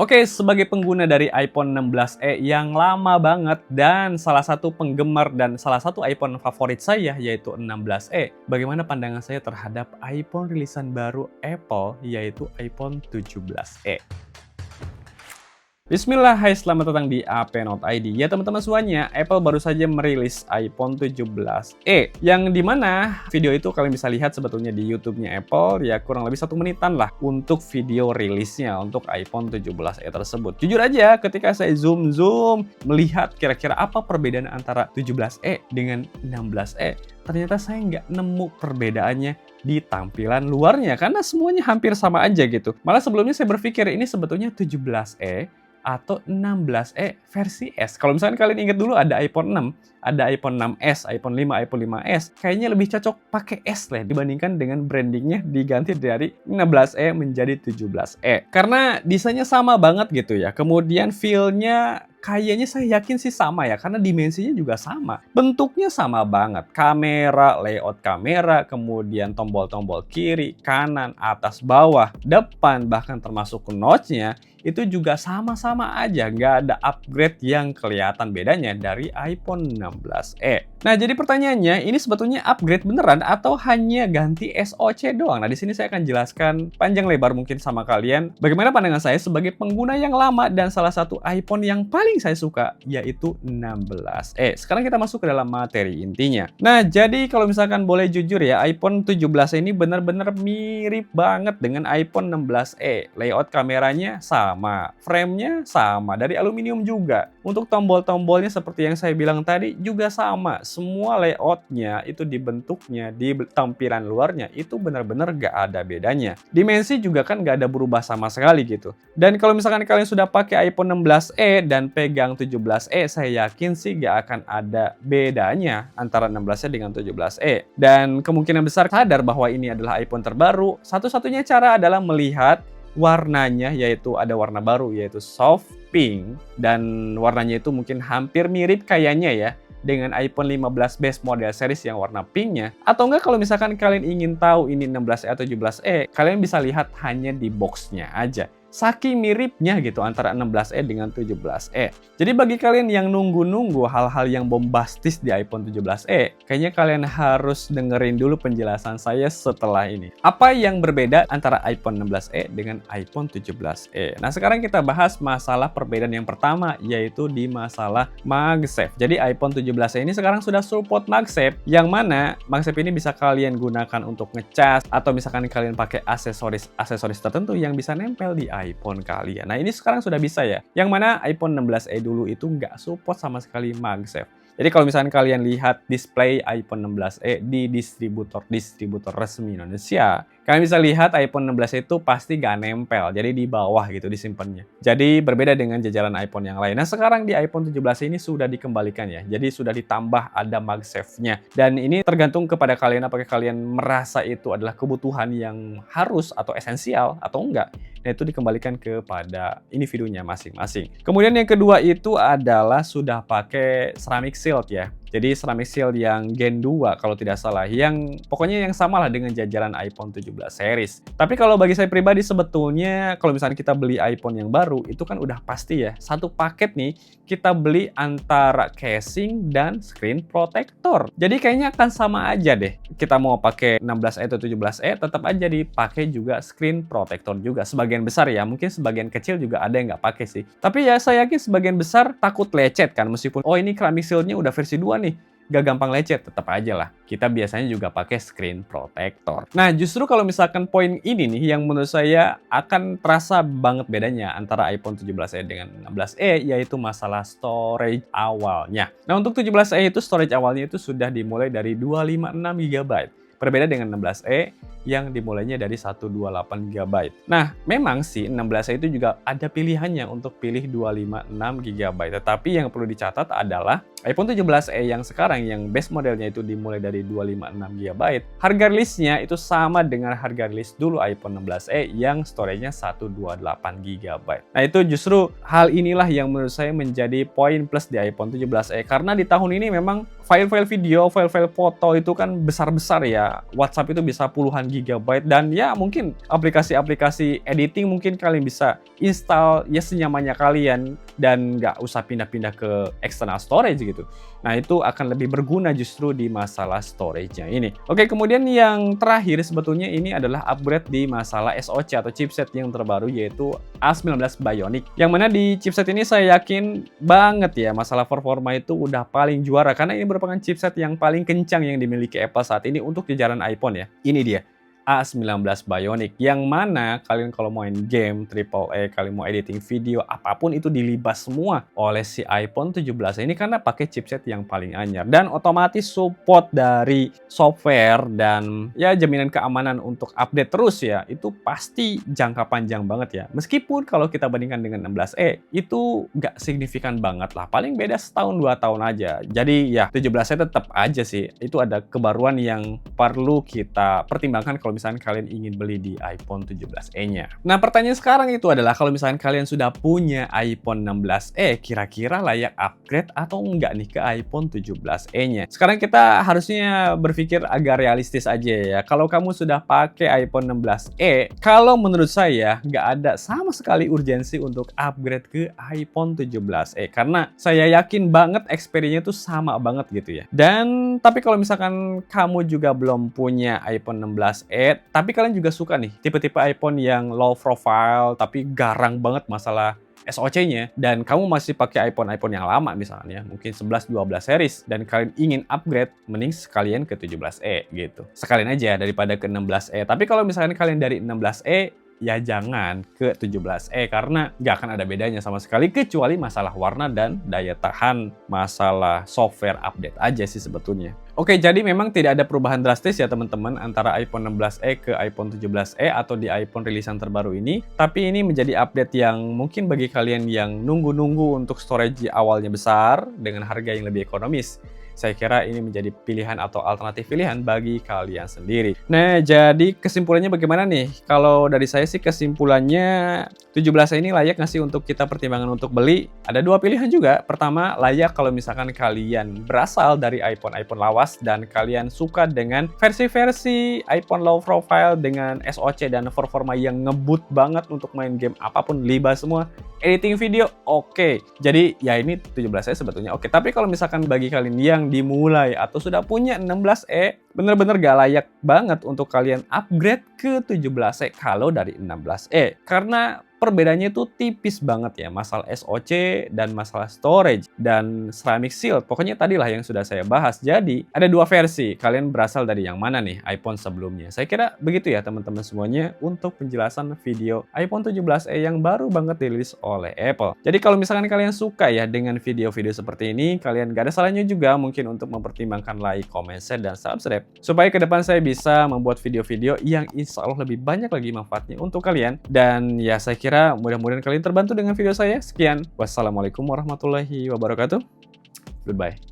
Oke, sebagai pengguna dari iPhone 16e yang lama banget dan salah satu penggemar dan salah satu iPhone favorit saya yaitu 16e, bagaimana pandangan saya terhadap iPhone rilisan baru Apple yaitu iPhone 17e? Bismillah, hai selamat datang di AP.id. Ya teman-teman semuanya, Apple baru saja merilis iPhone 17e yang dimana video itu kalian bisa lihat sebetulnya di YouTube-nya Apple ya kurang lebih 1 menitan lah untuk video rilisnya untuk iPhone 17e tersebut. Jujur aja ketika saya zoom melihat kira-kira apa perbedaan antara 17e dengan 16e, ternyata saya nggak nemu perbedaannya di tampilan luarnya karena semuanya hampir sama aja gitu. Malah sebelumnya saya berpikir ini sebetulnya 17e atau 16e versi S. Kalau misalkan kalian ingat dulu ada iPhone 6, ada iPhone 6s, iPhone 5, iPhone 5s, kayaknya lebih cocok pakai S lah dibandingkan dengan brandingnya diganti dari 16e menjadi 17e. Karena desainnya sama banget gitu ya. Kemudian feel-nya kayaknya saya yakin sih sama ya, karena dimensinya juga sama. Bentuknya sama banget. Kamera, layout kamera, kemudian tombol-tombol kiri, kanan, atas, bawah, depan, bahkan termasuk notch-nya, itu juga sama-sama aja. Nggak ada upgrade yang kelihatan bedanya dari iPhone 16e. Nah, jadi pertanyaannya, ini sebetulnya upgrade beneran atau hanya ganti SoC doang? Nah, di sini saya akan jelaskan panjang lebar mungkin sama kalian bagaimana pandangan saya sebagai pengguna yang lama dan salah satu iPhone yang paling saya suka, yaitu 16e. Sekarang kita masuk ke dalam materi intinya. Nah, jadi kalau misalkan boleh jujur ya, iPhone 17 ini benar-benar mirip banget dengan iPhone 16e. Layout kameranya sama, frame-nya sama, dari aluminium juga. Untuk tombol-tombolnya seperti yang saya bilang tadi juga sama. Semua layoutnya itu dibentuknya, di tampilan luarnya itu benar-benar gak ada bedanya. Dimensi juga kan gak ada berubah sama sekali gitu. Dan kalau misalkan kalian sudah pakai iPhone 16e dan pegang 17e, saya yakin sih gak akan ada bedanya antara 16e dengan 17e. Dan kemungkinan besar sadar bahwa ini adalah iPhone terbaru. Satu-satunya cara adalah melihat warnanya, yaitu ada warna baru yaitu soft pink, dan warnanya itu mungkin hampir mirip kayaknya ya dengan iPhone 15 base model series yang warna pinknya. Atau enggak kalau misalkan kalian ingin tahu ini 16e atau 17e, kalian bisa lihat hanya di boxnya aja. Saking miripnya gitu antara 16e dengan 17e. Jadi bagi kalian yang nunggu-nunggu hal-hal yang bombastis di iPhone 17e, kayaknya kalian harus dengerin dulu penjelasan saya setelah ini. Apa yang berbeda antara iPhone 16e dengan iPhone 17e? Nah, sekarang kita bahas masalah perbedaan yang pertama, yaitu di masalah MagSafe. Jadi iPhone 17e ini sekarang sudah support MagSafe, yang mana MagSafe ini bisa kalian gunakan untuk ngecas atau misalkan kalian pakai aksesoris tertentu yang bisa nempel di iPhone kalian. Nah, ini sekarang sudah bisa ya. Yang mana iPhone 16e dulu itu nggak support sama sekali MagSafe. Jadi kalau misalnya kalian lihat display iPhone 16e di distributor resmi Indonesia, kalian bisa lihat iPhone 16 itu pasti nggak nempel, jadi di bawah gitu disimpannya. Jadi berbeda dengan jajaran iPhone yang lain. Nah, sekarang di iPhone 17 ini sudah dikembalikan ya. Jadi sudah ditambah ada MagSafe-nya. Dan ini tergantung kepada kalian apakah kalian merasa itu adalah kebutuhan yang harus atau esensial atau enggak. Nah, itu dikembalikan kepada individunya masing-masing. Kemudian yang kedua itu adalah sudah pakai ceramic shield ya. Jadi ceramic shield yang Gen 2 kalau tidak salah, yang pokoknya yang sama lah dengan jajaran iPhone 17 series. Tapi kalau bagi saya pribadi sebetulnya kalau misalnya kita beli iPhone yang baru itu kan udah pasti ya, satu paket nih kita beli antara casing dan screen protector. Jadi kayaknya akan sama aja deh. Kita mau pakai 16e atau 17e tetap aja dipakai juga screen protector juga. Sebagian besar ya, mungkin sebagian kecil juga ada yang nggak pakai sih. Tapi ya saya yakin sebagian besar takut lecet kan, meskipun oh ini ceramic shield-nya udah versi 2 nih, gak gampang lecet, tetap aja lah. Kita biasanya juga pakai screen protector. Nah, justru kalau misalkan poin ini nih yang menurut saya akan terasa banget bedanya antara iPhone 17e dengan 16e, yaitu masalah storage awalnya. Nah, untuk 17e itu storage awalnya itu sudah dimulai dari 256 GB. Berbeda dengan 16e yang dimulainya dari 128 GB. Nah, memang sih 16e itu juga ada pilihannya untuk pilih 256 GB. Tetapi yang perlu dicatat adalah iPhone 17e yang sekarang yang base modelnya itu dimulai dari 256 GB, harga rilisnya itu sama dengan harga rilis dulu iPhone 16e yang storage-nya 128 GB. Nah, itu justru hal inilah yang menurut saya menjadi poin plus di iPhone 17e, karena di tahun ini memang file-file video, file-file foto itu kan besar-besar ya. WhatsApp itu bisa puluhan gigabyte, dan ya mungkin aplikasi-aplikasi editing mungkin kalian bisa install ya senyamannya kalian dan nggak usah pindah-pindah ke external storage gitu. Nah, itu akan lebih berguna justru di masalah storage-nya ini. Oke, kemudian yang terakhir sebetulnya ini adalah upgrade di masalah SoC atau chipset yang terbaru, yaitu A19 Bionic. Yang mana di chipset ini saya yakin banget ya masalah performa itu udah paling juara, karena ini merupakan chipset yang paling kencang yang dimiliki Apple saat ini untuk jajaran iPhone ya. Ini dia, A19 Bionic, yang mana kalian kalau main game AAA, kalian mau editing video, apapun itu dilibas semua oleh si iPhone 17 ini karena pakai chipset yang paling anyar dan otomatis support dari software dan ya jaminan keamanan untuk update terus ya, itu pasti jangka panjang banget ya. Meskipun kalau kita bandingkan dengan 16e itu nggak signifikan banget lah, paling beda setahun 2 tahun aja. Jadi ya 17e tetap aja sih itu ada kebaruan yang perlu kita pertimbangkan kalau misalnya kalian ingin beli di iPhone 17e-nya. Nah, pertanyaan sekarang itu adalah kalau misalnya kalian sudah punya iPhone 16e, kira-kira layak upgrade atau enggak nih ke iPhone 17e-nya? Sekarang kita harusnya berpikir agak realistis aja ya. Kalau kamu sudah pakai iPhone 16e, kalau menurut saya nggak ada sama sekali urgensi untuk upgrade ke iPhone 17e. Karena saya yakin banget experience-nya tuh sama banget gitu ya. Dan tapi kalau misalkan kamu juga belum punya iPhone 16e, tapi kalian juga suka nih tipe-tipe iPhone yang low profile tapi garang banget masalah SoC-nya, dan kamu masih pakai iPhone yang lama misalnya, mungkin 11, 12 series, dan kalian ingin upgrade, mending sekalian ke 17e gitu. Sekalian aja daripada ke 16e. Tapi kalau misalkan kalian dari 16e, ya jangan ke 17e karena nggak akan ada bedanya sama sekali kecuali masalah warna dan daya tahan, masalah software update aja sih sebetulnya. Oke, jadi memang tidak ada perubahan drastis ya teman-teman antara iPhone 16e ke iPhone 17e atau di iPhone rilisan terbaru ini. Tapi ini menjadi update yang mungkin bagi kalian yang nunggu-nunggu untuk storage awalnya besar dengan harga yang lebih ekonomis. Saya kira ini menjadi pilihan atau alternatif pilihan bagi kalian sendiri. Nah, jadi kesimpulannya bagaimana nih? Kalau dari saya sih kesimpulannya 17 ini layak nggak sih untuk kita pertimbangan untuk beli? Ada dua pilihan juga. Pertama, layak kalau misalkan kalian berasal dari iPhone lawas dan kalian suka dengan versi-versi iPhone low profile dengan SoC dan performa yang ngebut banget untuk main game apapun, libas semua. Editing video, oke. Jadi ya ini 17 saya sebetulnya oke. Tapi kalau misalkan bagi kalian yang dimulai atau sudah punya 16e, bener-bener gak layak banget untuk kalian upgrade ke 17e kalau dari 16e. Karena perbedaannya itu tipis banget ya, masalah SoC dan masalah storage dan ceramic shield. Pokoknya tadilah yang sudah saya bahas. Jadi ada dua versi. Kalian berasal dari yang mana nih iPhone sebelumnya? Saya kira begitu ya teman-teman semuanya untuk penjelasan video iPhone 17e yang baru banget dirilis oleh Apple. Jadi kalau misalkan kalian suka ya dengan video-video seperti ini, kalian gak ada salahnya juga mungkin untuk mempertimbangkan like, comment, share, dan subscribe. Supaya ke depan saya bisa membuat video-video yang insya Allah lebih banyak lagi manfaatnya untuk kalian. Dan ya saya kira mudah-mudahan kalian terbantu dengan video saya. Sekian. Wassalamualaikum warahmatullahi wabarakatuh. Goodbye.